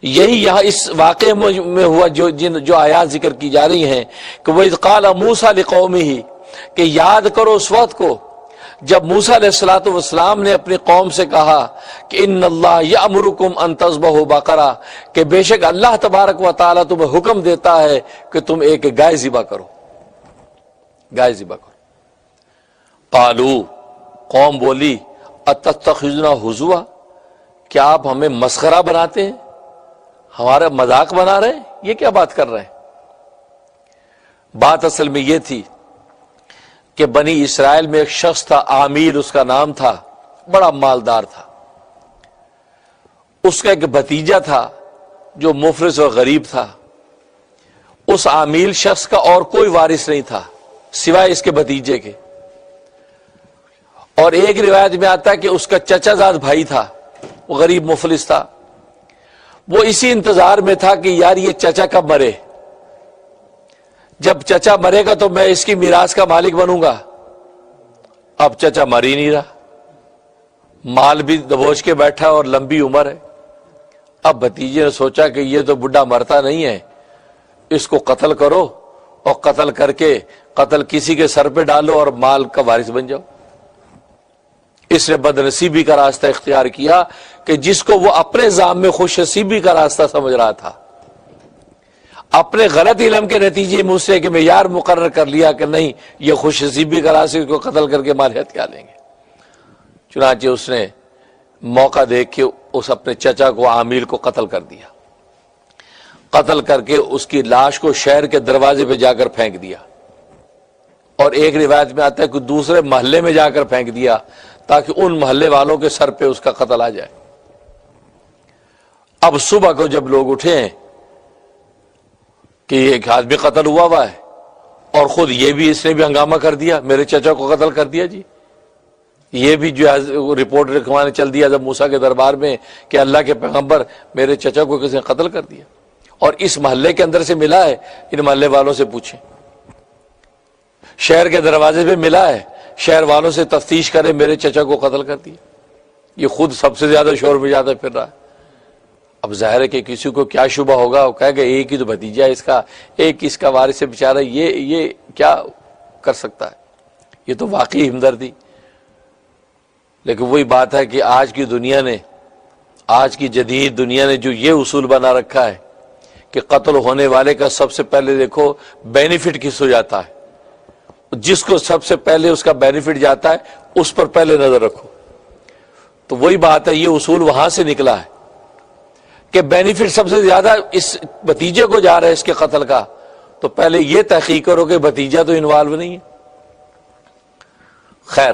یہی یہاں اس واقعے میں ہوا جو آیات ذکر کی جا رہی ہیں کہ وَإِذْ قَالَ مُوسَىٰ لِقَوْمِهِ، کہ یاد کرو اس وقت کو جب موسیٰ علیہ السلام نے اپنی قوم سے کہا کہ ان اللہ یأمرکم ان تذبحوا بقرہ، کہ بے شک اللہ تبارک و تعالیٰ تمہیں حکم دیتا ہے کہ تم ایک گائے ذبح کرو، گائے ذبح کرو۔ قالوا، قوم بولی اتتخذنا ہزوا، کیا آپ ہمیں مسخرہ بناتے ہیں، ہمارا مذاق بنا رہے ہیں، یہ کیا بات کر رہے ہیں؟ بات اصل میں یہ تھی کہ بنی اسرائیل میں ایک شخص تھا، عامیل اس کا نام تھا، بڑا مالدار تھا۔ اس کا ایک بھتیجا تھا جو مفلس اور غریب تھا۔ اس عامیل شخص کا اور کوئی وارث نہیں تھا سوائے اس کے بھتیجے کے، اور ایک روایت میں آتا ہے کہ اس کا چچا زاد بھائی تھا، وہ غریب مفلس تھا۔ وہ اسی انتظار میں تھا کہ یار یہ چچا کب مرے، جب چچا مرے گا تو میں اس کی میراث کا مالک بنوں گا۔ اب چچا مر ہی نہیں رہا، مال بھی دبوچ کے بیٹھا اور لمبی عمر ہے۔ اب بھتیجے نے سوچا کہ یہ تو بڈھا مرتا نہیں ہے، اس کو قتل کرو، اور قتل کر کے قتل کسی کے سر پہ ڈالو اور مال کا وارث بن جاؤ۔ اس نے بدنصیبی کا راستہ اختیار کیا کہ جس کو وہ اپنے ذام میں خوش نصیبی کا راستہ سمجھ رہا تھا، اپنے غلط علم کے نتیجے میں اسے کہ معیار مقرر کر لیا کہ نہیں یہ خوش نصیبی کا راستہ، اس کو قتل کر کے مالیت کیا لیں گے۔ چنانچہ اس نے موقع دیکھ کے اس اپنے چچا کو عامیل کو قتل کر دیا، قتل کر کے اس کی لاش کو شہر کے دروازے پہ جا کر پھینک دیا، اور ایک روایت میں آتا ہے کہ دوسرے محلے میں جا کر پھینک دیا تاکہ ان محلے والوں کے سر پہ اس کا قتل آ جائے۔ اب صبح کو جب لوگ اٹھے ہیں کہ ایک آدمی قتل ہوا ہے، اور خود یہ بھی اس نے بھی ہنگامہ کر دیا، میرے چچا کو قتل کر دیا جی، یہ بھی جو ہے رپورٹ لکھوانے چل دیا جب موسیٰ کے دربار میں کہ اللہ کے پیغمبر میرے چچا کو کسی نے قتل کر دیا، اور اس محلے کے اندر سے ملا ہے، ان محلے والوں سے پوچھیں، شہر کے دروازے پہ ملا ہے، شہر والوں سے تفتیش کرے میرے چچا کو قتل کر دیا۔ یہ خود سب سے زیادہ شور بجاتا پھر رہا ہے۔ اب ظاہر ہے کہ کسی کو کیا شبہ ہوگا، وہ کہے گا ایک ہی تو بھتیجا ہے اس کا، ایک اس کا وارث ہے بیچارہ، یہ کیا کر سکتا ہے، یہ تو واقعی ہمدردی۔ لیکن وہی بات ہے کہ آج کی دنیا نے، آج کی جدید دنیا نے جو یہ اصول بنا رکھا ہے کہ قتل ہونے والے کا سب سے پہلے دیکھو بینیفٹ کس ہو جاتا ہے، جس کو سب سے پہلے اس کا بینیفٹ جاتا ہے اس پر پہلے نظر رکھو۔ تو وہی بات ہے، یہ اصول وہاں سے نکلا ہے کہ بینیفٹ سب سے زیادہ اس بھتیجے کو جا رہا ہے اس کے قتل کا، تو پہلے یہ تحقیق کرو کہ بھتیجا تو انوالو نہیں ہے۔ خیر،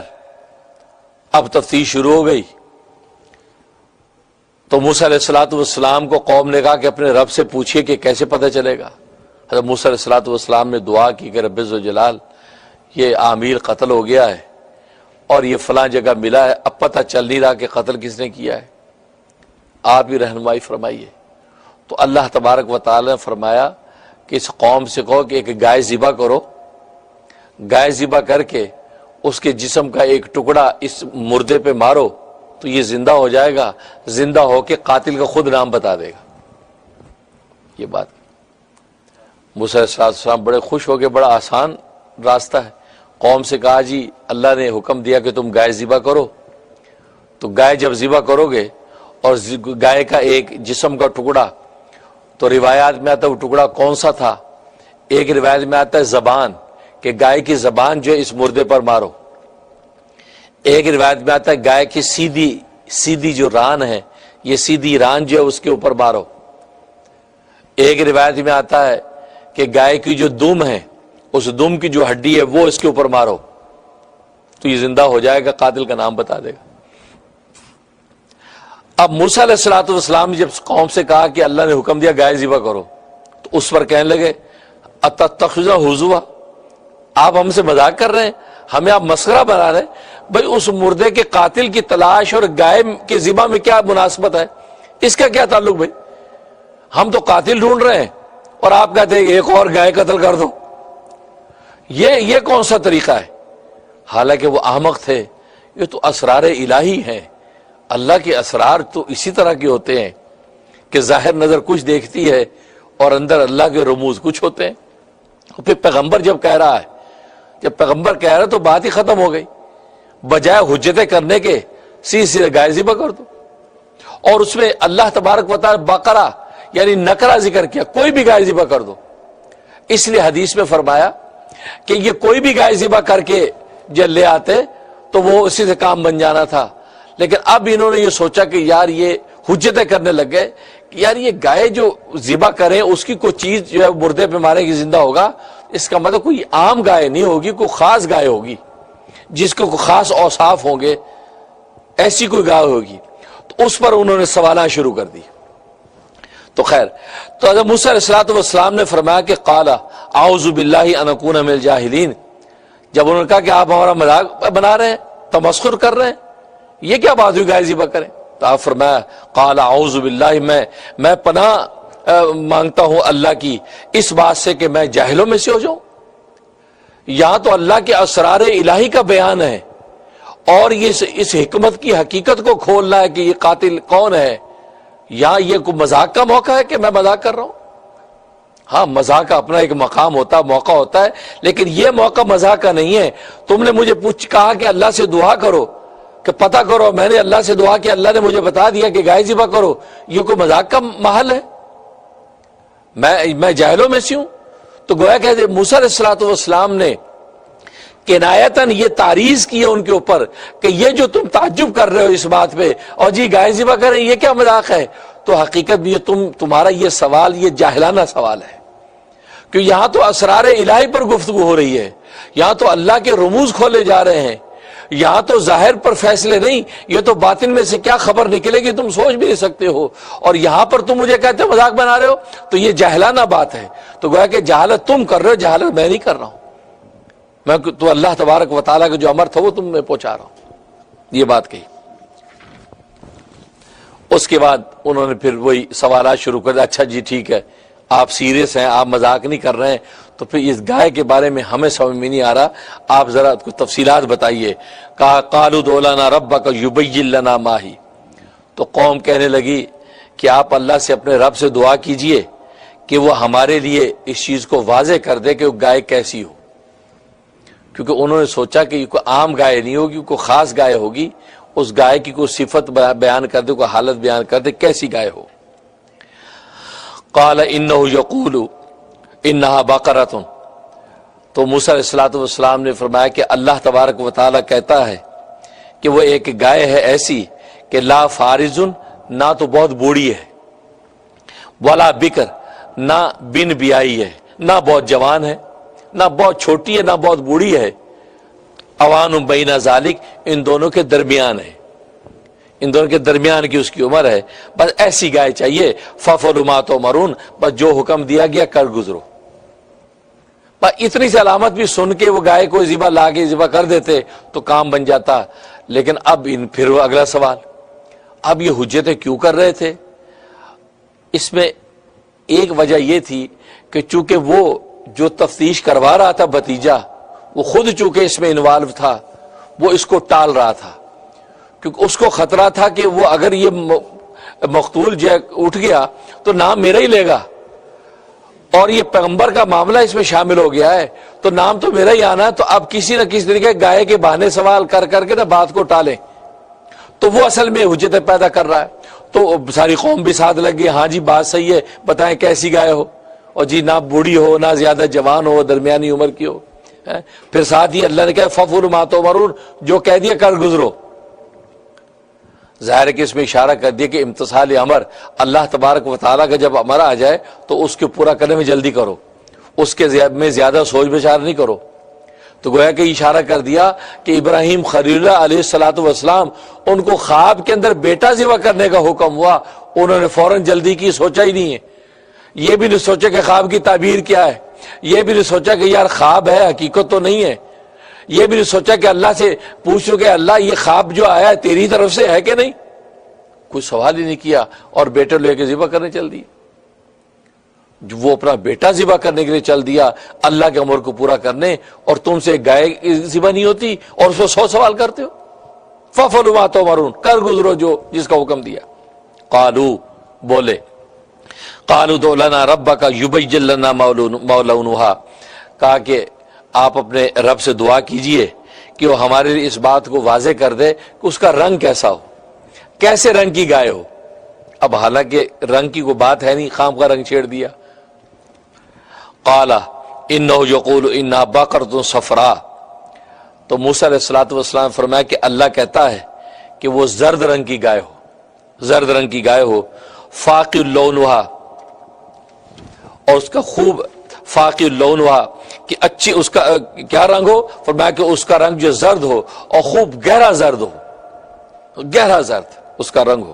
اب تفتیش شروع ہو گئی تو موسیٰ علیہ السلام کو قوم نے کہا کہ اپنے رب سے پوچھئے کہ کیسے پتہ چلے گا۔ حضرت موسیٰ علیہ السلام نے دعا کی کہ رب ذوالجلال، یہ عامل قتل ہو گیا ہے اور یہ فلاں جگہ ملا ہے، اب پتہ چل نہیں رہا کہ قتل کس نے کیا ہے، آپ ہی رہنمائی فرمائیے۔ تو اللہ تبارک و تعالی نے فرمایا کہ اس قوم سے کہو کہ ایک گائے ذبح کرو، گائے ذبح کر کے اس کے جسم کا ایک ٹکڑا اس مردے پہ مارو تو یہ زندہ ہو جائے گا، زندہ ہو کے قاتل کا خود نام بتا دے گا۔ یہ بات موسیٰ علیہ السلام بڑے خوش ہو گئے، بڑا آسان راستہ ہے۔ قوم سے کہا جی اللہ نے حکم دیا کہ تم گائے ذبح کرو، تو گائے جب ذبح کرو گے اور گائے کا ایک جسم کا ٹکڑا، تو روایات میں آتا ہے وہ ٹکڑا کون سا تھا، ایک روایت میں آتا ہے زبان، کہ گائے کی زبان جو ہے اس مردے پر مارو، ایک روایت میں آتا ہے گائے کی سیدھی جو ران ہے، یہ سیدھی ران جو ہے اس کے اوپر مارو، ایک روایت میں آتا ہے کہ گائے کی جو دم ہے، اس دم کی جو ہڈی ہے وہ اس کے اوپر مارو تو یہ زندہ ہو جائے گا، قاتل کا نام بتا دے گا۔ اب موسیٰ علیہ السلام نے جب قوم سے کہا کہ اللہ نے حکم دیا گائے ذبح کرو، تو اس پر کہنے لگے اتتخذنا ہزوا، آپ ہم سے مذاق کر رہے ہیں، ہمیں آپ مسخرہ بنا رہے ہیں، بھائی اس مردے کے قاتل کی تلاش اور گائے کے ذبح میں کیا مناسبت ہے، اس کا کیا تعلق بھائی، ہم تو قاتل ڈھونڈ رہے ہیں اور آپ کہتے ہیں ایک اور گائے قتل کر دو، یہ کون سا طریقہ ہے؟ حالانکہ وہ احمق تھے، یہ تو اسرار الہی ہیں، اللہ کے اسرار تو اسی طرح کے ہوتے ہیں کہ ظاہر نظر کچھ دیکھتی ہے اور اندر اللہ کے رموز کچھ ہوتے ہیں. اور پھر پیغمبر جب کہہ رہا ہے، جب پیغمبر کہہ رہا ہے تو بات ہی ختم ہو گئی. بجائے حجتیں کرنے کے سیدھے گائے ذبح کر دو. اور اس میں اللہ تبارک و تعالی بقرہ یعنی نکرہ ذکر کیا، کوئی بھی گائے ذبح کر دو. اس لیے حدیث میں فرمایا کہ یہ کوئی بھی گائے ذبح کر کے جب لے آتے تو وہ اسی سے کام بن جانا تھا. لیکن اب انہوں نے یہ سوچا کہ یار یہ حجتیں کرنے لگ گئے کہ یار یہ گائے جو ذبح کریں اس کی کوئی چیز جو ہے مردے پہ مارے گی زندہ ہوگا، اس کا مطلب کوئی عام گائے نہیں ہوگی، کوئی خاص گائے ہوگی جس کو کوئی خاص اوصاف ہوں گے، ایسی کوئی گائے ہوگی. تو اس پر انہوں نے سوالات شروع کر دی. تو خیر، تو حضرت موسیٰ علیہ السلام نے فرمایا کہ قال اعوذ باللہ ان اکون من الجاہلین. جب انہوں نے کہا کہ آپ ہمارا مذاق بنا رہے ہیں، تمسخر کر رہے ہیں، یہ کیا بات ہوئی گائے ذبح کریں؟ تو آپ فرمایا قال اعوذ باللہ، میں پناہ مانگتا ہوں اللہ کی اس بات سے کہ میں جاہلوں میں سے ہو جاؤں. یہاں تو اللہ کے اسرار الہی کا بیان ہے اور یہ اس حکمت کی حقیقت کو کھولنا ہے کہ یہ قاتل کون ہے. یہاں یہ کوئی مذاق کا موقع ہے کہ میں مذاق کر رہا ہوں؟ ہاں، مذاق کا اپنا ایک مقام ہوتا ہے، موقع ہوتا ہے، لیکن یہ موقع مذاق کا نہیں ہے. تم نے مجھے کہا کہ اللہ سے دعا کرو، کہ پتہ کرو، میں نے اللہ سے دعا کی، اللہ نے مجھے بتا دیا کہ گائے ذبح کرو. یہ کوئی مذاق کا محل ہے؟ میں جاہلوں میں سے ہوں؟ تو گویا کہ موسیٰ علیہ السلام نے کنایتاً یہ تعریض کی ہے ان کے اوپر کہ یہ جو تم تعجب کر رہے ہو اس بات پہ اور جی گائے ذبح کریں، یہ کیا مذاق ہے؟ تو حقیقت میں تمہارا یہ سوال یہ جاہلانہ سوال ہے، کہ یہاں تو اسرار الہی پر گفتگو ہو رہی ہے، یہاں تو اللہ کے رموز کھولے جا رہے ہیں، یہاں تو ظاہر پر فیصلے نہیں، یہ تو باطن میں سے کیا خبر نکلے گی تم سوچ بھی نہیں سکتے ہو، اور یہاں پر تم مجھے کہتے ہو مذاق بنا رہے ہو. تو یہ جاہلانہ بات ہے. تو گویا کہ جہالت تم کر رہے ہو، جہالت میں نہیں کر رہا ہوں. میں تو اللہ تبارک و تعالیٰ کا جو امر تھا وہ تم میں پہنچا رہا ہوں. یہ بات کہی. اس کے بعد انہوں نے پھر وہی سوالات شروع کر دیا. اچھا جی ٹھیک ہے، آپ سیریس ہیں، آپ مذاق نہیں کر رہے ہیں، تو پھر اس گائے کے بارے میں ہمیں سمجھ میں نہیں آ رہا، آپ ذرا کچھ تفصیلات بتائیے. کہا قالوا ادع لنا ربک یبین لنا ما ہی. تو قوم کہنے لگی کہ آپ اللہ سے اپنے رب سے دعا کیجئے کہ وہ ہمارے لیے اس چیز کو واضح کر دے کہ وہ گائے کیسی ہو. کیونکہ انہوں نے سوچا کہ یہ کوئی عام گائے نہیں ہوگی، کوئی خاص گائے ہوگی، اس گائے کی کوئی صفت بیان کر دے، کوئی حالت بیان کر دے، کیسی گائے ہو. قال انہ یقول انہا بقرۃ. تو موسیٰ علیہ السلام نے فرمایا کہ اللہ تبارک و تعالیٰ کہتا ہے کہ وہ ایک گائے ہے ایسی کہ لا فارض، نہ تو بہت بوڑھی ہے، ولا بکر، نہ بن بیائی ہے، نہ بہت جوان ہے، نہ بہت چھوٹی ہے، نہ بہت بوڑھی ہے. اوان بین ذالک، ان دونوں کے درمیان ہے، ان دونوں کے درمیان کی اس کی عمر ہے. بس ایسی گائے چاہیے. فَفَعَلُوا مَا تُؤْمَرُونَ، بس جو حکم دیا گیا کر گزرو. بس اتنی سی علامت بھی سن کے وہ گائے کو ذبح لا کے ذبح کر دیتے تو کام بن جاتا. لیکن اب پھر وہ اگلا سوال، اب یہ حجتیں کیوں کر رہے تھے؟ اس میں ایک وجہ یہ تھی کہ چونکہ وہ جو تفتیش کروا رہا تھا بھتیجا، وہ خود چونکہ اس میں انوالو تھا، وہ اس کو ٹال رہا تھا، کیونکہ اس کو خطرہ تھا کہ وہ اگر یہ مقتول جو اٹھ گیا تو نام میرا ہی لے گا، اور یہ پیغمبر کا معاملہ اس میں شامل ہو گیا ہے تو نام تو میرا ہی آنا ہے. تو اب کسی نہ کسی طریقے گائے کے بہانے سوال کر کر کے نہ بات کو ٹالیں. تو وہ اصل میں حجتیں پیدا کر رہا ہے. تو ساری قوم بھی ساتھ لگ گئی، ہاں جی بات صحیح ہے، بتائیں کیسی گائے ہو، اور جی نہ بوڑھی ہو نہ زیادہ جوان ہو، درمیانی عمر کی ہو. پھر ساتھ ہی اللہ نے کہا فَفْعَلُوا مَا تُؤْمَرُونَ، جو کہہ دیا کر گزرو. ظاہر ہے کہ اس میں اشارہ کر دیا کہ امتثال امر، اللہ تبارک و تعالیٰ کا جب امر آ جائے تو اس کے پورا کرنے میں جلدی کرو، اس کے میں زیادہ سوچ بچار نہیں کرو. تو گویا کہ اشارہ کر دیا کہ ابراہیم خلیل اللہ علیہ السلام ان کو خواب کے اندر بیٹا ذبح کرنے کا حکم ہوا، انہوں نے فوراً جلدی کی، سوچا ہی نہیں ہے. یہ بھی نہیں سوچا کہ خواب کی تعبیر کیا ہے، یہ بھی نہیں سوچا کہ یار خواب ہے حقیقت تو نہیں ہے، یہ بھی نہیں سوچا کہ اللہ سے پوچھو کہ اللہ یہ خواب جو آیا ہے تیری طرف سے ہے کہ نہیں. کوئی سوال ہی نہیں کیا اور بیٹے لے کے ذبح کرنے چل دیا. وہ اپنا بیٹا ذبح کرنے کے لیے چل دیا اللہ کے امر کو پورا کرنے، اور تم سے گائے ذبح نہیں ہوتی اور اس کو 100 سوال کرتے ہو. فَفَعَلُوا مَا تُؤْمَرُونَ، کر گزرو جو جس کا حکم دیا. قالوا، بولے قالوا ادع لنا ربک یبین لنا ما لونھا، کہا کہ آپ اپنے رب سے دعا کیجئے کہ وہ ہمارے لیے اس بات کو واضح کر دے کہ اس کا رنگ کیسا ہو، کیسے رنگ کی گائے ہو۔ اب حالانکہ رنگ کی کوئی بات ہے نہیں، خام کا رنگ چھیڑ دیا۔ قال انہ یقول انہا بقرۃ صفراء، تو موسیٰ علیہ الصلوۃ والسلام نے فرمایا کہ اللہ کہتا ہے کہ وہ زرد رنگ کی گائے ہو، زرد رنگ کی گائے ہو، فاقع لونھا، اور اس کا خوب فاقع لونھا کہ اچھی اس کا کیا رنگ ہو، فرمایا کہ اس کا رنگ جو زرد ہو اور خوب گہرا زرد ہو، گہرا زرد اس کا رنگ ہو۔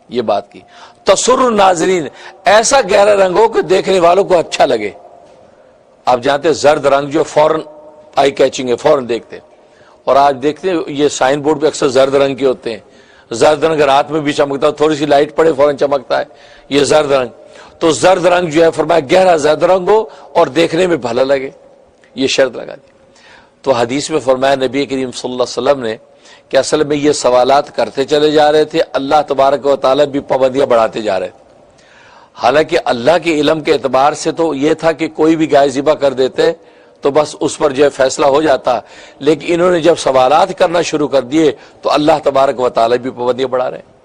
یہ بات کی تسر الناظرین، ایسا گہرا رنگ ہو کہ دیکھنے والوں کو اچھا لگے۔ آپ جانتے ہیں زرد رنگ جو فوراً آئی کیچنگ ہے، فوراً دیکھتے ہیں، اور آج دیکھتے ہیں یہ سائن بورڈ پہ اکثر زرد رنگ کے ہوتے ہیں۔ زرد رنگ رات میں بھی چمکتا ہے، تھوڑی سی لائٹ پڑے فوراً چمکتا ہے، یہ زرد رنگ۔ تو زرد رنگ جو ہے فرمایا گہرا زرد رنگ ہو اور دیکھنے میں بھلا لگے، یہ شرط لگا دی۔ تو حدیث میں فرمایا نبی کریم صلی اللہ علیہ وسلم نے کہ اصل میں یہ سوالات کرتے چلے جا رہے تھے، اللہ تبارک و تعالیٰ بھی پابندیاں بڑھاتے جا رہے تھے۔ حالانکہ اللہ کے علم کے اعتبار سے تو یہ تھا کہ کوئی بھی گائے ذبح کر دیتے تو بس اس پر جو ہے فیصلہ ہو جاتا، لیکن انہوں نے جب سوالات کرنا شروع کر دیے تو اللہ تبارک و تعالیٰ بھی پابندیاں بڑھا رہے ہیں۔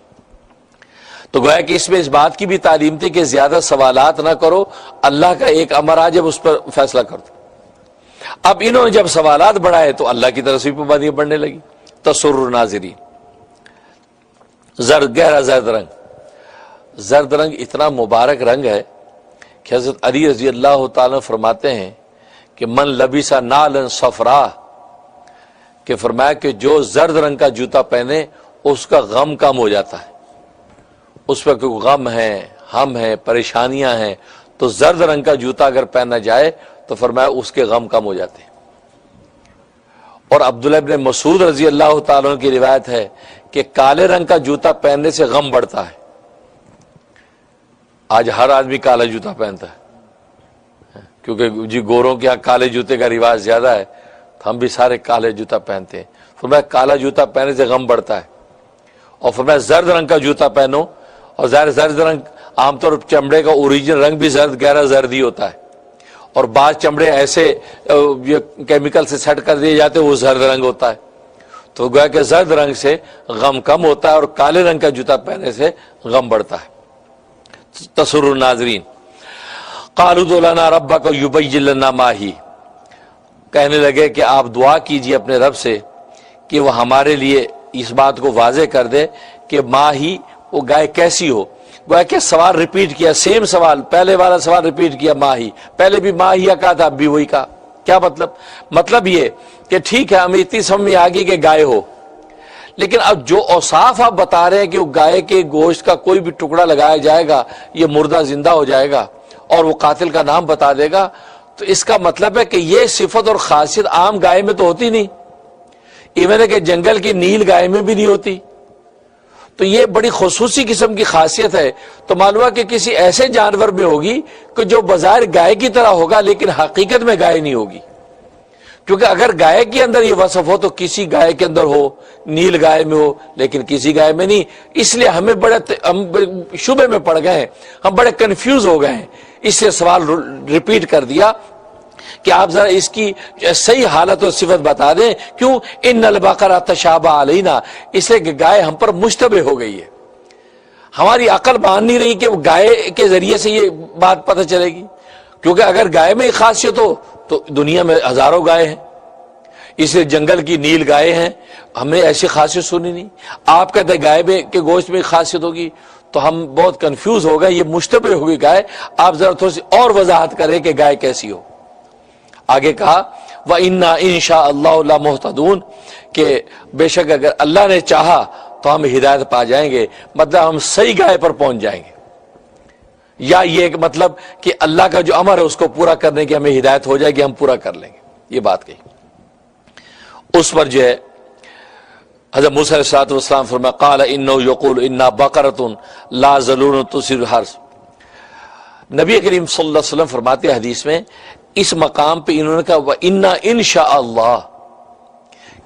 تو گویا کہ اس میں اس بات کی بھی تعلیم تھی کہ زیادہ سوالات نہ کرو، اللہ کا ایک امر آ جب اس پر فیصلہ کر دو۔ اب انہوں نے جب سوالات بڑھائے تو اللہ کی طرف سے بھی پابندیاں بڑھنے لگی۔ تسر الناظرین، زرد، گہرا زرد رنگ۔ زرد رنگ اتنا مبارک رنگ ہے کہ حضرت علی رضی اللہ تعالیٰ فرماتے ہیں کہ من لبس نعلا صفراء، کہ فرمایا کہ جو زرد رنگ کا جوتا پہنے اس کا غم کم ہو جاتا ہے، اس پر کوئی غم ہے، ہم ہیں، پریشانیاں ہیں، تو زرد رنگ کا جوتا اگر پہنا جائے تو فرمایا اس کے غم کم ہو جاتے ہیں۔ اور عبداللہ ابن مسعود رضی اللہ تعالیٰ عنہ کی روایت ہے کہ کالے رنگ کا جوتا پہننے سے غم بڑھتا ہے۔ آج ہر آدمی کالا جوتا پہنتا ہے کیونکہ جی گوروں کے یہاں کالے جوتے کا رواج زیادہ ہے، تو ہم بھی سارے کالے جوتا پہنتے ہیں۔ فرمایا کالا جوتا پہننے سے غم بڑھتا ہے، اور فرمایا زرد رنگ کا جوتا پہنو، اور ظاہر زرد رنگ عام طور پر چمڑے کا اوریجنل رنگ بھی زرد، گہرا زرد ہی ہوتا ہے، اور بعض چمڑے ایسے کیمیکل سے سیٹ کر دیے جاتے ہیں وہ زرد رنگ ہوتا ہے۔ تو گویا کہ زرد رنگ سے غم کم ہوتا ہے اور کالے رنگ کا جوتا پہننے سے غم بڑھتا ہے۔ تسر الناظرین۔ قالوا ادع لنا ربک یبین لنا ما ہی، کہنے لگے کہ آپ دعا کیجیے اپنے رب سے کہ وہ ہمارے لیے اس بات کو واضح کر دے کہ ما ہی، وہ گائے کیسی ہو۔ گویا کہ سوال ریپیٹ کیا، سیم سوال، پہلے والا سوال ریپیٹ کیا، ما ہی، پہلے بھی ما ہی کہا تھا، اب بھی وہی کہا۔ کیا مطلب یہ کہ ٹھیک ہے ہمیں اتنی سمجھ میں آ گئی کہ گائے ہو، لیکن اب جو اوصاف آپ بتا رہے ہیں کہ وہ گائے کے گوشت کا کوئی بھی ٹکڑا لگایا جائے گا یہ مردہ زندہ ہو جائے گا اور وہ قاتل کا نام بتا دے گا، تو اس کا مطلب ہے کہ یہ صفت اور خاصیت عام گائے میں تو ہوتی نہیں، ایون ہے کہ جنگل کی نیل گائے میں بھی نہیں ہوتی، تو یہ بڑی خصوصی قسم کی خاصیت ہے۔ تو معلوم ہے کہ کسی ایسے جانور میں ہوگی کہ جو بظاہر گائے کی طرح ہوگا لیکن حقیقت میں گائے نہیں ہوگی، کیونکہ اگر گائے کے اندر یہ وصف ہو تو کسی گائے کے اندر ہو، نیل گائے میں ہو، لیکن کسی گائے میں نہیں۔ اس لیے ہم شبے میں پڑ گئے ہیں، ہم بڑے کنفیوز ہو گئے ہیں، اس سے سوال ریپیٹ کر دیا کہ آپ ذرا اس کی صحیح حالت اور صفت بتا دیں۔ کیوں؟ ان البقرہ تشابہ علینا، اس لیے کہ گائے ہم پر مشتبہ ہو گئی ہے، ہماری عقل مان نہیں رہی کہ وہ گائے کے ذریعے سے یہ بات پتہ چلے گی، کیونکہ اگر گائے میں خاصیت ہو تو دنیا میں ہزاروں گائے ہیں، اس لیے جنگل کی نیل گائے ہیں، ہم نے ایسی خاصیت سنی نہیں۔ آپ کہتے ہیں گائے کے گوشت میں خاصیت ہوگی، تو ہم بہت کنفیوز ہو گئے، یہ مشتبہ ہوگی گائے، آپ ذرا تھوڑی سی اور وضاحت کریں کہ گائے کیسی ہو۔ آگے کہا وَإِنَّا إِن شَاءَ اللَّهُ لَمُهْتَدُونَ، کہ بے شک اگر اللہ نے چاہا تو ہم ہدایت پا جائیں گے، مطلب ہم صحیح گائے پر پہنچ جائیں گے، یا یہ کہ مطلب کہ اللہ کا جو امر ہے اس کو پورا کرنے کی ہمیں ہدایت ہو جائے گی، ہم پورا کر لیں گے۔ یہ بات کہی، اس پر جو ہے حضرت موسیٰ علیہ السلام فرمایا قال انه يقول انا بقرۃ لا ذلول تثير الحرث۔ نبی کریم صلی اللہ علیہ وسلم فرماتے ہیں حدیث میں، اس مقام پہ انہوں نے کہا وَإِنَّا إِن شَاءَ اللَّهُ،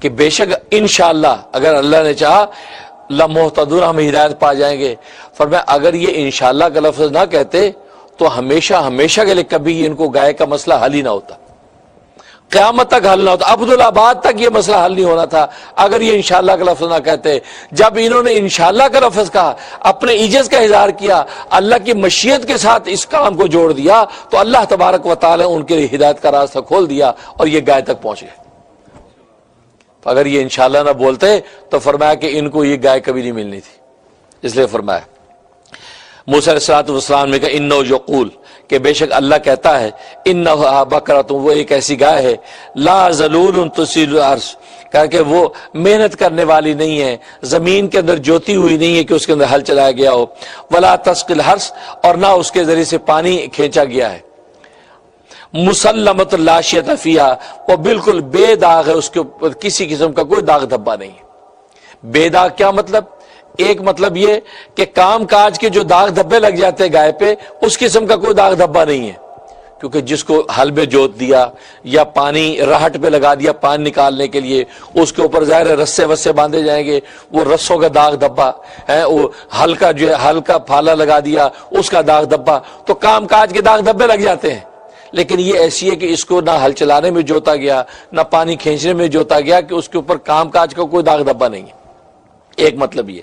کہ بے شک انشاءاللہ اگر اللہ نے چاہا لمحتدون، ہم ہدایت پا جائیں گے۔ فرمایا اگر یہ انشاءاللہ کا لفظ نہ کہتے تو ہمیشہ ہمیشہ کے لیے کبھی ان کو گائے کا مسئلہ حل ہی نہ ہوتا، قیامت تک حل نہ ہوتا، عبدالآباد تک یہ مسئلہ حل نہیں ہونا تھا اگر یہ انشاءاللہ کا لفظ نہ کہتے۔ جب انہوں نے انشاءاللہ کا لفظ کہا، اپنے عجز کا اظہار کیا، اللہ کی مشیت کے ساتھ اس کام کو جوڑ دیا، تو اللہ تبارک و تعالی ان کے لیے ہدایت کا راستہ کھول دیا اور یہ گائے تک پہنچ گئے۔ تو اگر یہ انشاءاللہ نہ بولتے تو فرمایا کہ ان کو یہ گائے کبھی نہیں ملنی تھی۔ اس لیے فرمایا موسیٰ علیہ السلام نے کہا انہو یقول، کہ بے شک اللہ کہتا ہے انہا بقرۃ، وہ ایک ایسی گائے ہے لا ذلول تثیر الارض، کہ وہ محنت کرنے والی نہیں ہے، زمین کے اندر جوتی ہوئی نہیں ہے کہ اس کے اندر ہل چلایا گیا ہو، ولا تسقی الحرث، اور نہ اس کے ذریعے سے پانی کھینچا گیا ہے، مسلمۃ لا شیۃ فیہا، وہ بالکل بے داغ ہے، اس کے اوپر کسی قسم کا کوئی داغ دھبا نہیں ہے۔ بے داغ کیا مطلب؟ ایک مطلب یہ کہ کام کاج کے جو داغ دھبے لگ جاتے ہیں گائے پہ، اس قسم کا کوئی داغ دھبا نہیں ہے، کیونکہ جس کو ہل میں جوت دیا یا پانی راہٹ پہ لگا دیا پانی نکالنے کے لیے، اس کے اوپر ظاہر رسے وسے باندھے جائیں گے، وہ رسوں کا داغ دھبا ہے، وہ ہل کا جو ہے ہل کا پھالا لگا دیا اس کا داغ دھبا، تو کام کاج کے داغ دھبے لگ جاتے ہیں۔ لیکن یہ ایسی ہے کہ اس کو نہ ہل چلانے میں جوتا گیا نہ پانی کھینچنے میں جوتا گیا، کہ اس کے اوپر کام کاج کا کوئی داغ دھبا نہیں ہے، ایک مطلب یہ۔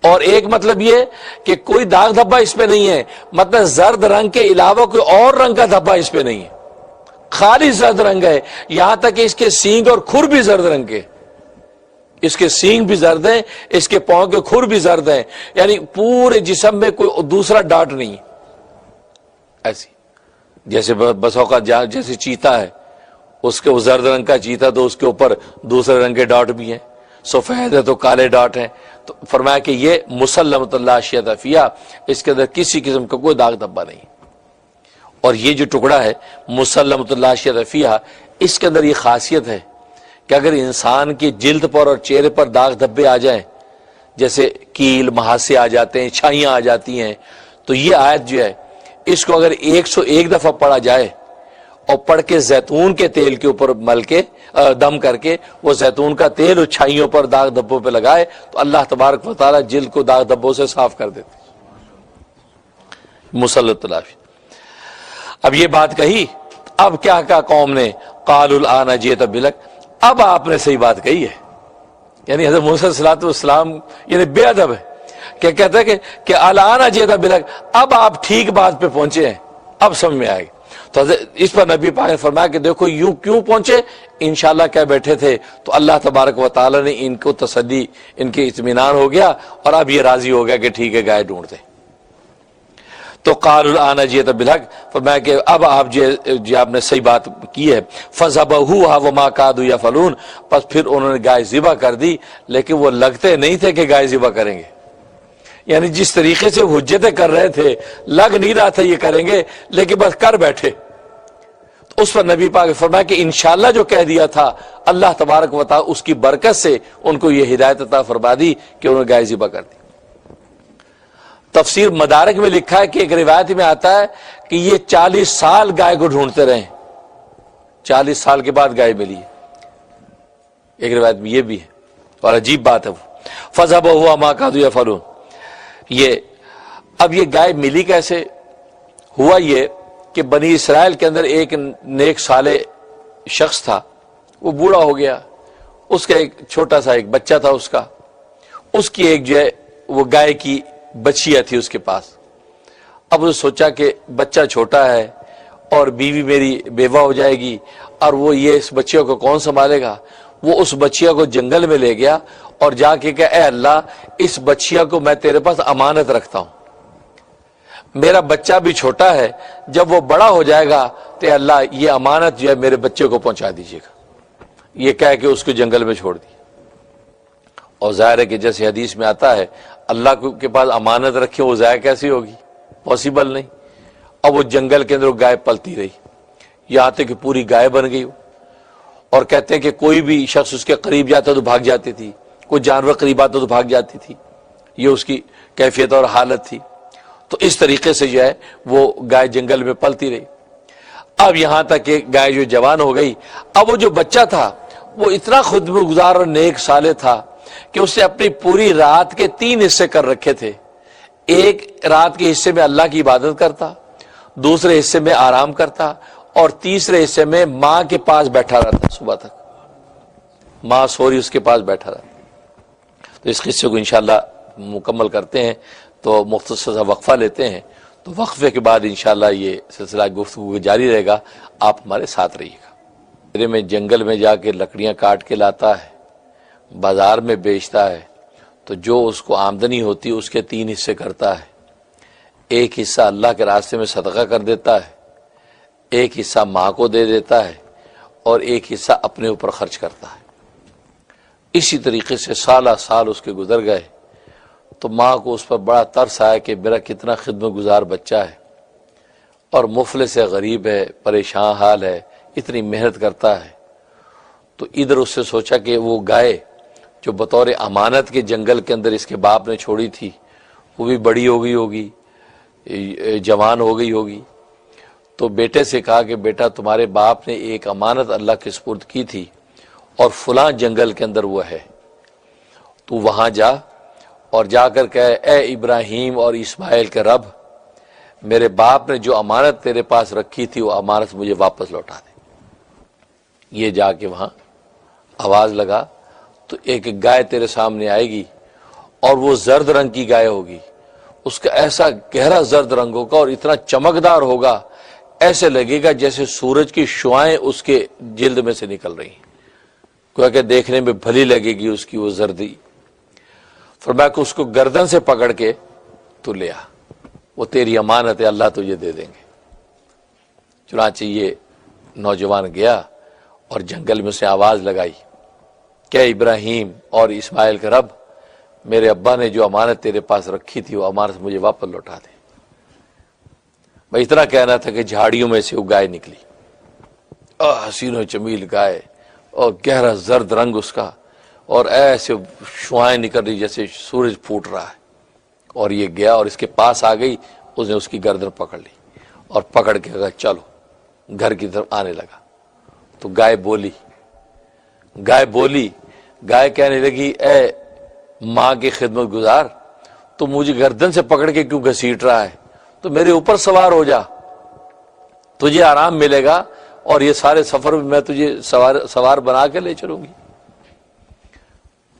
اور ایک مطلب یہ کہ کوئی داغ دھبا اس پہ نہیں ہے، مطلب زرد رنگ کے علاوہ کوئی اور رنگ کا دھبا اس پہ نہیں ہے، خالی زرد رنگ ہے، یہاں تک کہ اس کے سینگ اور کھر بھی زرد رنگ کے، اس کے سینگ بھی زرد ہیں، اس کے پاؤں کے کھر بھی زرد ہیں، یعنی پورے جسم میں کوئی دوسرا ڈاٹ نہیں ہے۔ ایسی جیسے بس اوقات جیسے چیتا ہے، اس کے وہ زرد رنگ کا چیتا تو اس کے اوپر دوسرے رنگ کے ڈاٹ بھی ہیں، سفید ہے تو کالے ڈاٹ ہیں۔ تو فرمایا کہ یہ مسلمۃ لا شیۃ فیہا، اس کے اندر کسی قسم کا کوئی داغ دھبا نہیں۔ اور یہ جو ٹکڑا ہے مسلمۃ لا شیۃ فیہا، اس کے اندر یہ خاصیت ہے کہ اگر انسان کی جلد پر اور چہرے پر داغ دھبے آ جائیں، جیسے کیل مہاسے آ جاتے ہیں، چھائیاں آ جاتی ہیں، تو یہ آیت جو ہے اس کو اگر 101 دفعہ پڑھا جائے اور پڑھ کے زیتون کے تیل کے اوپر مل کے دم کر کے وہ زیتون کا تیل اور چھائیوں پر داغ دھبوں پہ لگائے تو اللہ تبارک و تعالی جلد کو داغ دھبوں سے صاف کر دیتے۔ مسلط لافی۔ اب یہ بات کہی، اب کیا کہا قوم نے؟ قالوا الآن جئت بالحق، اب آپ نے صحیح بات کہی ہے۔ یعنی حضرت موسیٰ علیہ السلام یعنی بے ادب ہے، کیا کہتا ہے کہ الآن جئت بالحق، اب آپ ٹھیک بات پہ پہنچے ہیں، اب سمجھ میں آئے گی۔ تو اس پر نبی پاک نے فرمایا کہ دیکھو یوں کیوں پہنچے، انشاءاللہ کیا بیٹھے تھے، تو اللہ تبارک و تعالی نے ان کو تسلی، ان کے اطمینان ہو گیا اور اب یہ راضی ہو گیا کہ ٹھیک ہے گائے ڈھونڈتے۔ تو قالوا الآن جئت بالحق، فرمایا کہ اب آپ جو آپ نے صحیح بات کی ہے، فذبحوها وما كادوا يفعلون، پس پھر انہوں نے گائے ذبح کر دی، لیکن وہ لگتے نہیں تھے کہ گائے ذبح کریں گے، یعنی جس طریقے سے حجتیں کر رہے تھے لگ نہیں رہا تھا یہ کریں گے، لیکن بس کر بیٹھے۔ تو اس پر نبی پاک نے فرمایا کہ انشاءاللہ جو کہہ دیا تھا اللہ تبارک و تعالی اس کی برکت سے ان کو یہ ہدایت عطا فرما دی کہ انہوں نے گائے ذبح کر دی۔ تفسیر مدارک میں لکھا ہے کہ ایک روایت میں آتا ہے کہ یہ 40 سال گائے کو ڈھونڈتے رہے، 40 سال کے بعد گائے ملی، ایک روایت میں یہ بھی ہے، اور عجیب بات ہے وہ فذبحوها ما كادوا يفعلون۔ یہ اب یہ گائے ملی کیسے؟ ہوا یہ کہ بنی اسرائیل کے اندر ایک نیک صالح شخص تھا، وہ بوڑھا ہو گیا، اس کا ایک چھوٹا سا ایک بچہ تھا، اس کی ایک جو ہے وہ گائے کی بچیا تھی اس کے پاس۔ اب وہ سوچا کہ بچہ چھوٹا ہے اور بیوی میری بیوہ ہو جائے گی اور وہ یہ اس بچیوں کو کون سنبھالے گا، وہ اس بچیا کو جنگل میں لے گیا اور جا کے کہا اے اللہ اس بچیا کو میں تیرے پاس امانت رکھتا ہوں، میرا بچہ بھی چھوٹا ہے، جب وہ بڑا ہو جائے گا تو اے اللہ یہ امانت جو ہے میرے بچے کو پہنچا دیجیے گا۔ یہ کہہ کے اس کو جنگل میں چھوڑ دیا۔ اور ظاہر ہے کہ جیسے حدیث میں آتا ہے اللہ کے پاس امانت رکھے وہ ضائع کیسی ہوگی، پاسبل نہیں۔ اب وہ جنگل کے اندر گائے پلتی رہی، یہاں تک کہ پوری گائے بن گئی، اور کہتے ہیں کہ کوئی بھی شخص اس کے قریب جاتا تو بھاگ جاتی تھی، کوئی جانور قریب آتا تو بھاگ جاتی تھی، یہ اس کی کیفیت اور حالت تھی۔ تو اس طریقے سے جو ہے وہ گائے جنگل میں پلتی رہی۔ اب یہاں تک کہ گائے جو جوان ہو گئی، اب وہ جو بچہ تھا وہ اتنا خود گزار اور نیک صالح تھا کہ اس نے اپنی پوری رات کے 3 حصے کر رکھے تھے. ایک رات کے حصے میں اللہ کی عبادت کرتا، دوسرے حصے میں آرام کرتا، اور تیسرے حصے میں ماں کے پاس بیٹھا رہتا. صبح تک ماں سوری اس کے پاس بیٹھا رہتا. تو اس قصے کو انشاءاللہ مکمل کرتے ہیں، تو مختصر سا وقفہ لیتے ہیں، تو وقفے کے بعد انشاءاللہ یہ سلسلہ گفتگو جاری رہے گا. آپ ہمارے ساتھ رہیے گا. میرے میں جنگل میں جا کے لکڑیاں کاٹ کے لاتا ہے، بازار میں بیچتا ہے، تو جو اس کو آمدنی ہوتی ہے اس کے 3 حصے کرتا ہے. ایک حصہ اللہ کے راستے میں صدقہ کر دیتا ہے، ایک حصہ ماں کو دے دیتا ہے، اور ایک حصہ اپنے اوپر خرچ کرتا ہے. اسی طریقے سے سالہ سال اس کے گزر گئے. تو ماں کو اس پر بڑا ترس آیا کہ میرا کتنا خدمت گزار بچہ ہے، اور مفلس ہے، غریب ہے، پریشان حال ہے، اتنی محنت کرتا ہے. تو ادھر اس سے سوچا کہ وہ گائے جو بطور امانت کے جنگل کے اندر اس کے باپ نے چھوڑی تھی، وہ بھی بڑی ہو گئی ہوگی، جوان ہو گئی ہوگی. تو بیٹے سے کہا کہ بیٹا تمہارے باپ نے ایک امانت اللہ کے سپرد کی تھی، اور فلاں جنگل کے اندر وہ ہے، تو وہاں جا اور جا کر کہے اے ابراہیم اور اسماعیل کے رب، میرے باپ نے جو امانت تیرے پاس رکھی تھی وہ امانت مجھے واپس لوٹا دے. یہ جا کے وہاں آواز لگا تو ایک گائے تیرے سامنے آئے گی، اور وہ زرد رنگ کی گائے ہوگی. اس کا ایسا گہرا زرد رنگ ہوگا اور اتنا چمکدار ہوگا، ایسے لگے گا جیسے سورج کی شعائیں اس کے جلد میں سے نکل رہی ہیں، گویا کہ دیکھنے میں بھلی لگے گی اس کی وہ زردی. فرمایا کہ اس کو گردن سے پکڑ کے تو لیا، وہ تیری امانت ہے، اللہ تجھے دے دیں گے. چنانچہ یہ نوجوان گیا اور جنگل میں سے آواز لگائی کہ ابراہیم اور اسماعیل کے رب، میرے ابا نے جو امانت تیرے پاس رکھی تھی وہ امانت مجھے واپس لوٹا دے. میں اتنا کہنا تھا کہ جھاڑیوں میں سے وہ گائے نکلی، حسین و جمیل گائے، اور گہرا زرد رنگ اس کا، اور ایسے شعائیں نکل رہی جیسے سورج پھوٹ رہا ہے. اور یہ گیا اور اس کے پاس آ گئی، اس نے اس کی گردن پکڑ لی اور پکڑ کے کہا چلو. گھر کی طرف آنے لگا تو گائے بولی، گائے کہنے لگی اے ماں کی خدمت گزار، تو مجھے گردن سے پکڑ کے کیوں گھسیٹ رہا ہے؟ تو میرے اوپر سوار ہو جا، تجھے آرام ملے گا، اور یہ سارے سفر میں تجھے سوار بنا کے لے چلوں گی.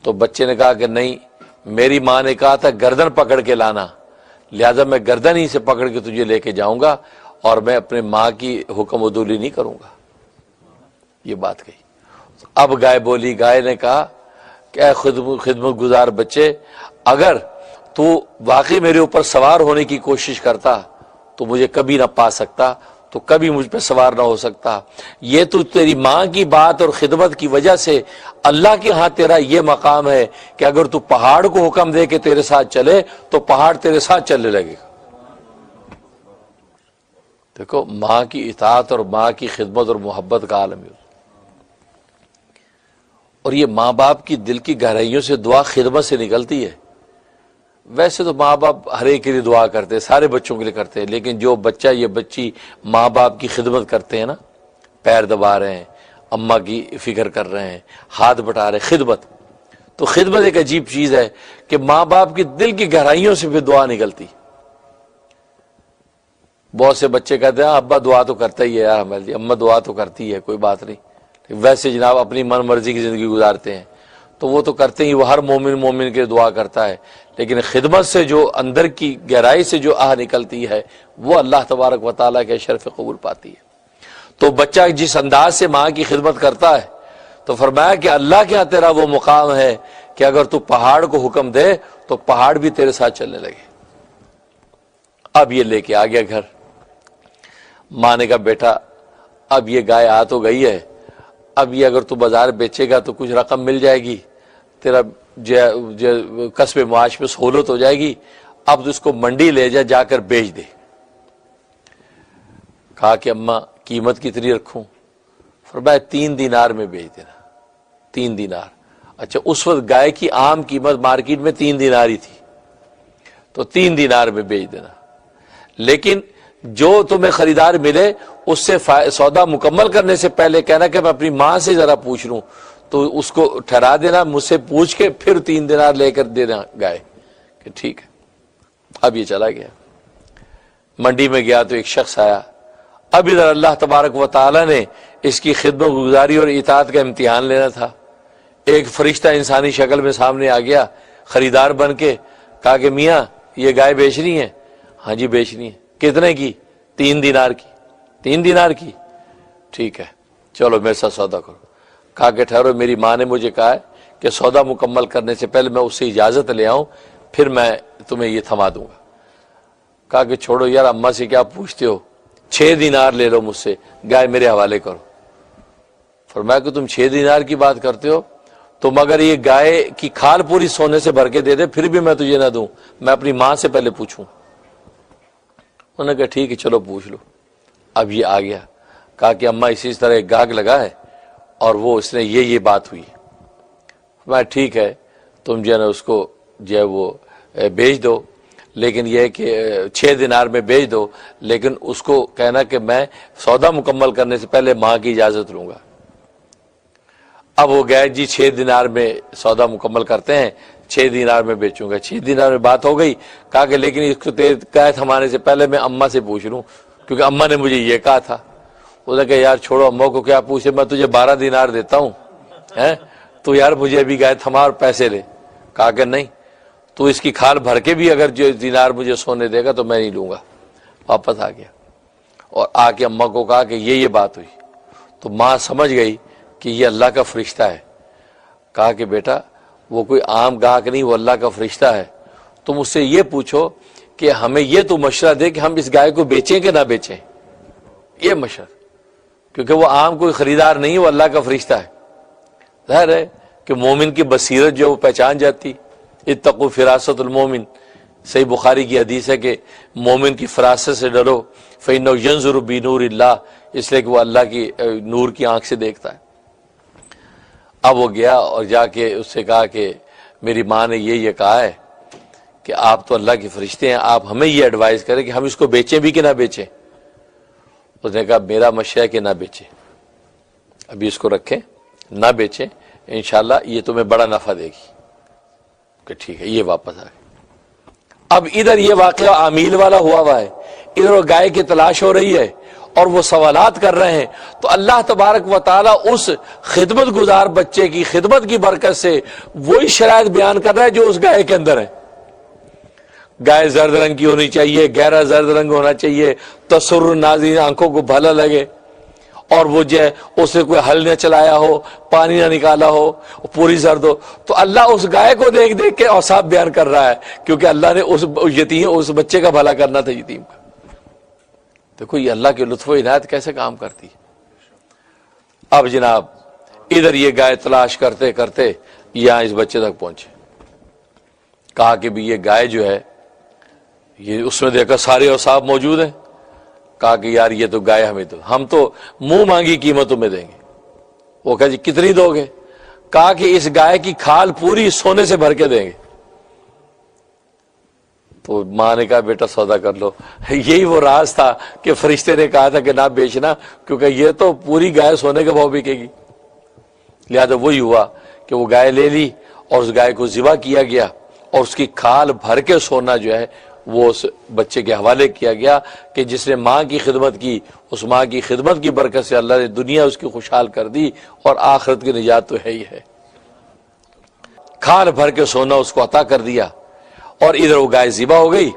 تو بچے نے کہا کہ نہیں، میری ماں نے کہا تھا گردن پکڑ کے لانا، لہذا میں گردن ہی سے پکڑ کے تجھے لے کے جاؤں گا، اور میں اپنے ماں کی حکم عدولی نہیں کروں گا. یہ بات کہی. اب گائے بولی، گائے نے کہا کہ اے خدمت گزار بچے، اگر تو واقعی میرے اوپر سوار ہونے کی کوشش کرتا تو مجھے کبھی نہ پا سکتا، تو کبھی مجھ پہ سوار نہ ہو سکتا. یہ تو تیری ماں کی بات اور خدمت کی وجہ سے اللہ کے ہاں تیرا یہ مقام ہے کہ اگر تو پہاڑ کو حکم دے کہ تیرے ساتھ چلے تو پہاڑ تیرے ساتھ چلنے لگے گا. دیکھو ماں کی اطاعت اور ماں کی خدمت اور محبت کا عالم ہے. اور یہ ماں باپ کی دل کی گہرائیوں سے دعا خدمت سے نکلتی ہے. ویسے تو ماں باپ ہر ایک کے لیے دعا کرتے ہیں، سارے بچوں کے لیے کرتے ہیں، لیکن جو بچہ یا بچی ماں باپ کی خدمت کرتے ہیں نا، پیر دبا رہے ہیں، اماں کی فکر کر رہے ہیں، ہاتھ بٹا رہے ہیں، خدمت، تو خدمت ایک عجیب چیز ہے کہ ماں باپ کی دل کی گہرائیوں سے بھی دعا نکلتی. بہت سے بچے کہتے ہیں ابا دعا تو کرتا ہی ہے یار ہمارے لیے، اماں دعا تو کرتی ہے، کوئی بات نہیں، ویسے جناب اپنی من مرضی کی زندگی گزارتے ہیں. تو وہ تو کرتے ہی، وہ ہر مومن کے دعا کرتا ہے، لیکن خدمت سے جو اندر کی گہرائی سے جو آہ نکلتی ہے وہ اللہ تبارک و تعالیٰ کے شرف قبول پاتی ہے. تو بچہ جس انداز سے ماں کی خدمت کرتا ہے تو فرمایا کہ اللہ کے ہاں تیرا وہ مقام ہے کہ اگر تو پہاڑ کو حکم دے تو پہاڑ بھی تیرے ساتھ چلنے لگے. اب یہ لے کے آ گیا گھر. ماں نے کہا بیٹا اب یہ گائے آ تو گئی ہے، اب یہ اگر تو بازار بیچے گا تو کچھ رقم مل جائے گی، تیرا کسب معاش میں سہولت ہو جائے گی. اب تو اس کو منڈی لے جا کر بیچ دے. کہا کہ اماں قیمت کتنی رکھوں؟ فرمایا 3 دینار میں بیچ دینا. 3 دینار. اچھا اس وقت گائے کی عام قیمت مارکیٹ میں 3 دینار ہی تھی، تو 3 دینار میں بیچ دینا. لیکن جو تمہیں خریدار ملے اس سے سودا مکمل کرنے سے پہلے کہنا کہ میں اپنی ماں سے ذرا پوچھ لوں. تو اس کو ٹھہرا دینا، مجھ سے پوچھ کے پھر 3 دینار لے کر دینا گائے کہ ٹھیک ہے۔ اب یہ چلا گیا، منڈی میں گیا تو ایک شخص آیا۔ اب ادھر اللہ تبارک و تعالی نے اس کی خدمت گزاری اور اطاعت کا امتحان لینا تھا۔ ایک فرشتہ انسانی شکل میں سامنے آ گیا خریدار بن کے، کہا کہ میاں یہ گائے بیچنی ہے؟ ہاں جی بیچنی ہے۔ کتنے کی؟ 3 دینار کی۔ 3 دینار کی؟ ٹھیک ہے چلو میرے ساتھ سودا کرو۔ کہا کہ ٹھہرو، میری ماں نے مجھے کہا ہے کہ سودا مکمل کرنے سے پہلے میں اس سے اجازت لے آؤں پھر میں تمہیں یہ تھما دوں گا۔ کہا کہ چھوڑو یار، اماں سے کیا پوچھتے ہو، 6 دینار لے لو مجھ سے، گائے میرے حوالے کرو۔ فرمایا کہ تم 6 دینار کی بات کرتے ہو، تم اگر یہ گائے کی کھال پوری سونے سے بھر کے دے دے پھر بھی میں تجھے نہ دوں، میں اپنی ماں سے پہلے پوچھوں۔ انہوں نے کہا ٹھیک ہے چلو پوچھ لو۔ اب یہ آ گیا، کہا کہ اماں اسی طرح ایک گاہک لگا ہے اور وہ اس نے یہ بات ہوئی۔ میں ٹھیک ہے تم جو ہے نا اس کو جو ہے وہ بیچ دو، لیکن یہ کہ 6 دینار میں بیچ دو، لیکن اس کو کہنا کہ میں سودا مکمل کرنے سے پہلے ماں کی اجازت لوں گا۔ اب وہ گئے جی 6 دینار میں سودا مکمل کرتے ہیں، 6 دینار میں بیچوں گا۔ 6 دینار میں بات ہو گئی، کہا کہ لیکن اس کو قید تھمانے سے پہلے میں اماں سے پوچھ لوں کیونکہ اماں نے مجھے یہ کہا تھا۔ اس نے کہا یار چھوڑو، اماں کو کیا پوچھے، میں تجھے 12 دینار دیتا ہوں، تو یار مجھے ابھی گائے تھما اور پیسے لے۔ کہا کہ نہیں، تو اس کی کھال بھر کے بھی اگر جو دینار مجھے سونے دے گا تو میں نہیں لوں گا۔ واپس آ گیا اور آ کے اماں کو کہا کہ یہ بات ہوئی، تو ماں سمجھ گئی کہ یہ اللہ کا فرشتہ ہے۔ کہا کہ بیٹا وہ کوئی عام گاہک نہیں، وہ اللہ کا فرشتہ ہے، تم اس سے یہ پوچھو کہ ہمیں یہ تو مشورہ دے کہ ہم اس گائے کو بیچیں کہ نہ بیچیں، یہ مشورہ، کیونکہ وہ عام کوئی خریدار نہیں، وہ اللہ کا فرشتہ ہے۔ ظاہر ہے کہ مومن کی بصیرت جو وہ پہچان جاتی، اتقوا فراست المومن، صحیح بخاری کی حدیث ہے کہ مومن کی فراست سے ڈرو، فإنہ ینظر بنور اللہ، اس لیے کہ وہ اللہ کی نور کی آنکھ سے دیکھتا ہے۔ اب وہ گیا اور جا کے اس سے کہا کہ میری ماں نے یہ کہا ہے کہ آپ تو اللہ کے فرشتے ہیں، آپ ہمیں یہ ایڈوائز کریں کہ ہم اس کو بیچیں بھی کہ نہ بیچیں۔ اس نے کہا میرا مشورہ ہے کہ نہ بیچیں، ابھی اس کو رکھیں، نہ بیچیں، انشاءاللہ یہ تمہیں بڑا نفع دے گی۔ کہ ٹھیک ہے، یہ واپس آ گئے۔ اب ادھر یہ واقعہ عامیل والا ہوا ہے، ادھر وہ گائے کی تلاش ہو رہی ہے اور وہ سوالات کر رہے ہیں، تو اللہ تبارک و تعالیٰ اس خدمت گزار بچے کی خدمت کی برکت سے وہی شرائط بیان کر رہا ہے جو اس گائے کے اندر ہے۔ گائے زرد رنگ کی ہونی چاہیے، گہرا زرد رنگ ہونا چاہیے، تسر ناظرین آنکھوں کو بھلا لگے، اور وہ جو ہے اس نے کوئی حل نہ چلایا ہو، پانی نہ نکالا ہو، پوری زرد ہو۔ تو اللہ اس گائے کو دیکھ دیکھ کے اوصاف بیان کر رہا ہے، کیونکہ اللہ نے اس بچے کا بھلا کرنا تھا، یتیم کا۔ دیکھو یہ اللہ کے لطف و عنایت کیسے کام کرتی ہے۔ اب جناب ادھر یہ گائے تلاش کرتے کرتے یہاں اس بچے تک پہنچے۔ کہا کہ بھی یہ گائے جو ہے، یہ اس میں دیکھا سارے اوصاف موجود ہیں۔ کہا کہ یار یہ تو گائے ہم تو منہ مانگی قیمتوں میں دیں گے۔ وہ کہا جی کتنی دو گے؟ کہا کہ اس گائے کی کھال پوری سونے سے بھر کے دیں گے۔ تو ماں نے کہا بیٹا سودا کر لو۔ یہی وہ راز تھا کہ فرشتے نے کہا تھا کہ نہ بیچنا، کیونکہ یہ تو پوری گائے سونے کے بھاؤ بکے گی۔ لہذا وہی ہوا کہ وہ گائے لے لی اور اس گائے کو ذبح کیا گیا اور اس کی کھال بھر کے سونا جو ہے وہ اس بچے کے حوالے کیا گیا کہ جس نے ماں کی خدمت کی، اس ماں کی خدمت کی برکت سے اللہ نے دنیا اس کی خوشحال کر دی اور آخرت کی نجات تو ہے ہی ہے۔ کھال بھر کے سونا اس کو عطا کر دیا اور ادھر وہ گائے ذبح ہو گئی۔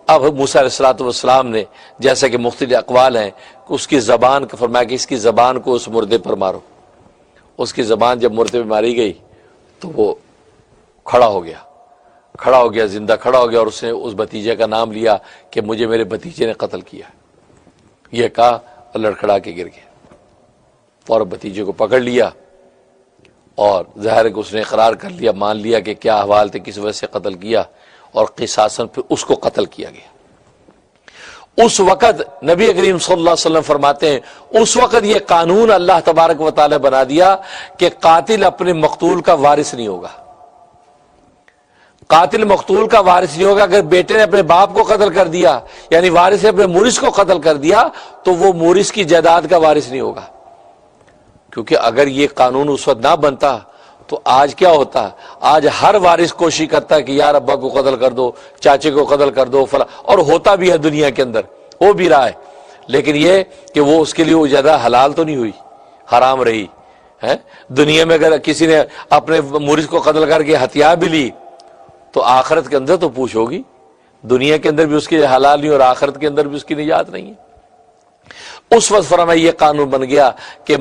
اب موسیٰ علیہ الصلوۃ والسلام نے، جیسا کہ مختلف اقوال ہیں، اس کی زبان کا فرمایا کہ اس کی زبان کو اس مردے پر مارو۔ اس کی زبان جب مردے پہ ماری گئی تو وہ کھڑا ہو گیا، زندہ کھڑا ہو گیا، اور اس نے اس بھتیجے کا نام لیا کہ مجھے میرے بھتیجے نے قتل کیا، یہ کہا اور لڑکھڑا کے گر گیا۔ اور بھتیجے کو پکڑ لیا اور ظاہر ہے کہ اس نے اقرار کر لیا، مان لیا کہ کیا احوال تھے، کس وجہ سے قتل کیا، اور قصاصاً پھر اس کو قتل کیا گیا۔ اس وقت نبی کریم صلی اللہ علیہ وسلم فرماتے ہیں اس وقت یہ قانون اللہ تبارک و تعالی بنا دیا کہ قاتل اپنے مقتول کا وارث نہیں ہوگا۔ قاتل مقتول کا وارث نہیں ہوگا۔ اگر بیٹے نے اپنے باپ کو قتل کر دیا، یعنی وارث نے اپنے مورث کو قتل کر دیا، تو وہ مورث کی جائیداد کا وارث نہیں ہوگا۔ کیونکہ اگر یہ قانون اس وقت نہ بنتا تو آج کیا ہوتا؟ آج ہر وارث کوشش کرتا ہے کہ یار ابا کو قتل کر دو، چاچے کو قتل کر دو فلاں، اور ہوتا بھی ہے دنیا کے اندر، ہو بھی رہا ہے، لیکن یہ کہ وہ اس کے لیے وہ زیادہ حلال تو نہیں ہوئی، حرام رہی ہے۔ دنیا میں اگر کسی نے اپنے مورث کو قتل کر کے ہتھیار بھی لی تو آخرت کے اندر تو پوچھ ہوگی، دنیا کے اندر بھی اس کی حلال نہیں اور آخرت کے اندر بھی اس کی نجات نہیں ہے۔ اس وقت فرمایا یہ قانون بن گیا کہ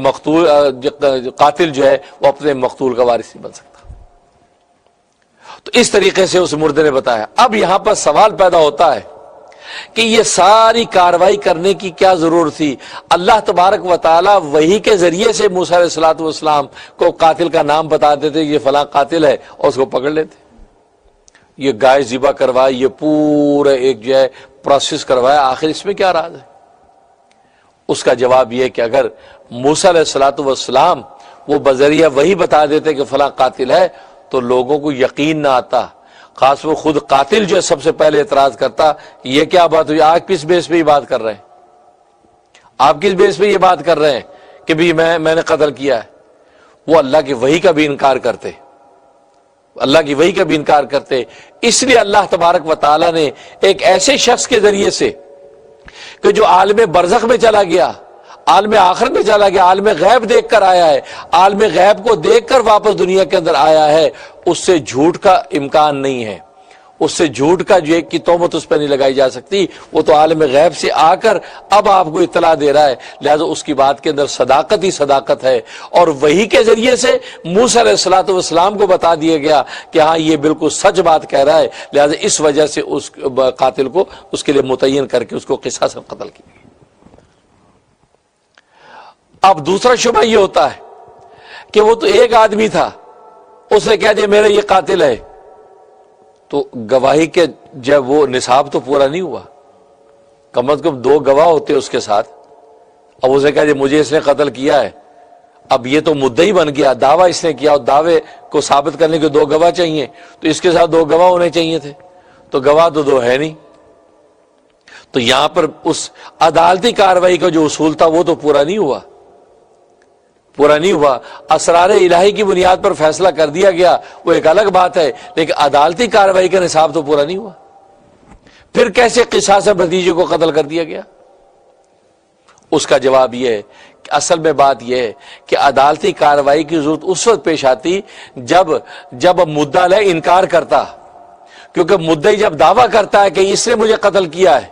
قاتل جو ہے وہ اپنے مقتول کا وارث نہیں بن سکتا۔ تو اس طریقے سے اس مردے نے بتایا۔ اب یہاں پر سوال پیدا ہوتا ہے کہ یہ ساری کاروائی کرنے کی کیا ضرورت تھی؟ اللہ تبارک و تعالی وحی کے ذریعے سے موسیٰ علیہ الصلوۃ والسلام کو قاتل کا نام بتا دیتے، یہ فلاں قاتل ہے، اور اس کو پکڑ لیتے۔ یہ گائے ذبح کروائے، یہ پورا ایک جو ہے پروسیس کروایا، آخر اس میں کیا راز ہے؟ اس کا جواب یہ ہے کہ اگر موسیٰ علیہ الصلوۃ والسلام وہ بذریعہ وہی بتا دیتے کہ فلاں قاتل ہے تو لوگوں کو یقین نہ آتا، خاص وہ خود قاتل جو ہے سب سے پہلے اعتراض کرتا کہ یہ کیا بات ہوئی، آپ کس بیس پہ یہ بات کر رہے ہیں، آپ کس بیس پہ یہ بات کر رہے ہیں کہ بھی میں نے قتل کیا ہے۔ وہ اللہ کی وحی کا بھی انکار کرتے، اللہ کی وحی کا بھی انکار کرتے۔ اس لیے اللہ تبارک و تعالی نے ایک ایسے شخص کے ذریعے سے کہ جو عالم برزخ میں چلا گیا، عالم آخرت میں چلا گیا، عالم غیب دیکھ کر آیا ہے، عالم غیب کو دیکھ کر واپس دنیا کے اندر آیا ہے، اس سے جھوٹ کا امکان نہیں ہے، اس سے جھوٹ کا جو ایک کی تہمت اس پہ نہیں لگائی جا سکتی۔ وہ تو عالم غیب سے آ کر اب آپ کو اطلاع دے رہا ہے، لہذا اس کی بات کے اندر صداقت ہی صداقت ہے، اور وحی کے ذریعے سے موسیٰ علیہ الصلوۃ والسلام کو بتا دیا گیا کہ ہاں یہ بالکل سچ بات کہہ رہا ہے، لہذا اس وجہ سے اس قاتل کو اس کے لیے متعین کر کے اس کو قصاص قتل کیا۔ اب دوسرا شبہ یہ ہوتا ہے کہ وہ تو ایک آدمی تھا، اس نے کہہ دیا میرا یہ قاتل ہے، تو گواہی کے جب وہ نصاب تو پورا نہیں ہوا، کم از کم 2 گواہ ہوتے اس کے ساتھ۔ اب اسے کہہ دیا مجھے اس نے قتل کیا ہے، اب یہ تو مدعی بن گیا، دعویٰ اس نے کیا، اور دعوے کو ثابت کرنے کے 2 گواہ چاہیے، تو اس کے ساتھ 2 گواہ ہونے چاہیے تھے، تو گواہ تو 2 ہے نہیں۔ تو یہاں پر اس عدالتی کاروائی کا جو اصول تھا وہ تو پورا نہیں ہوا، پورا نہیں ہوا۔ اسرار الہی کی بنیاد پر فیصلہ کر دیا گیا وہ ایک الگ بات ہے، لیکن عدالتی کاروائی کا نصاب تو پورا نہیں ہوا۔ پھر کیسے قصاص بھتیجے کو قتل کر دیا گیا؟ اس کا جواب یہ ہے کہ اصل میں بات یہ ہے کہ عدالتی کاروائی کی ضرورت اس وقت پیش آتی جب مدعا علیہ انکار کرتا، کیونکہ مدعی جب دعویٰ کرتا ہے کہ اس نے مجھے قتل کیا ہے،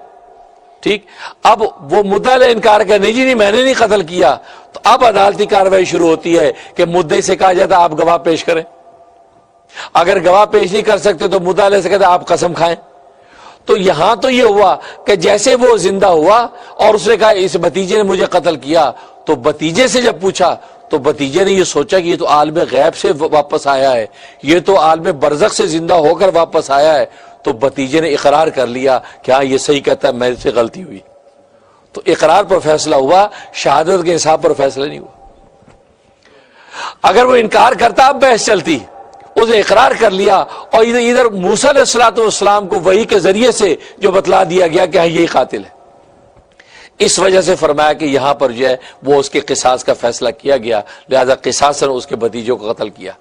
ٹھیک، اب وہ مدعا علیہ انکار کر نہیں جی نہیں میں نے نہیں قتل کیا، تو اب عدالتی کاروائی شروع ہوتی ہے کہ مدعی سے کہا جاتا آپ گواہ پیش کریں، اگر گواہ پیش نہیں کر سکتے تو مدعا علیہ سے کہتا آپ قسم کھائیں۔ تو یہاں تو یہ ہوا کہ جیسے وہ زندہ ہوا اور اس نے کہا اس بھتیجے نے مجھے قتل کیا، تو بھتیجے سے جب پوچھا تو بھتیجے نے یہ سوچا کہ یہ تو عالم غیب سے واپس آیا ہے، یہ تو عالم برزخ سے زندہ ہو کر واپس آیا ہے، تو بھتیجے نے اقرار کر لیا کہ ہاں یہ صحیح کہتا ہے میرے سے غلطی ہوئی، تو اقرار پر فیصلہ ہوا، شہادت کے حساب پر فیصلہ نہیں ہوا۔ اگر وہ انکار کرتا اب بحث چلتی، اس نے اقرار کر لیا، اور ادھر موسیٰ علیہ الصلوۃ والسلام کو وحی کے ذریعے سے جو بتلا دیا گیا کہ ہاں یہی قاتل ہے۔ اس وجہ سے فرمایا کہ یہاں پر جو ہے وہ اس کے قصاص کا فیصلہ کیا گیا، لہذا قصاصاً اس کے بھتیجوں کو قتل کیا۔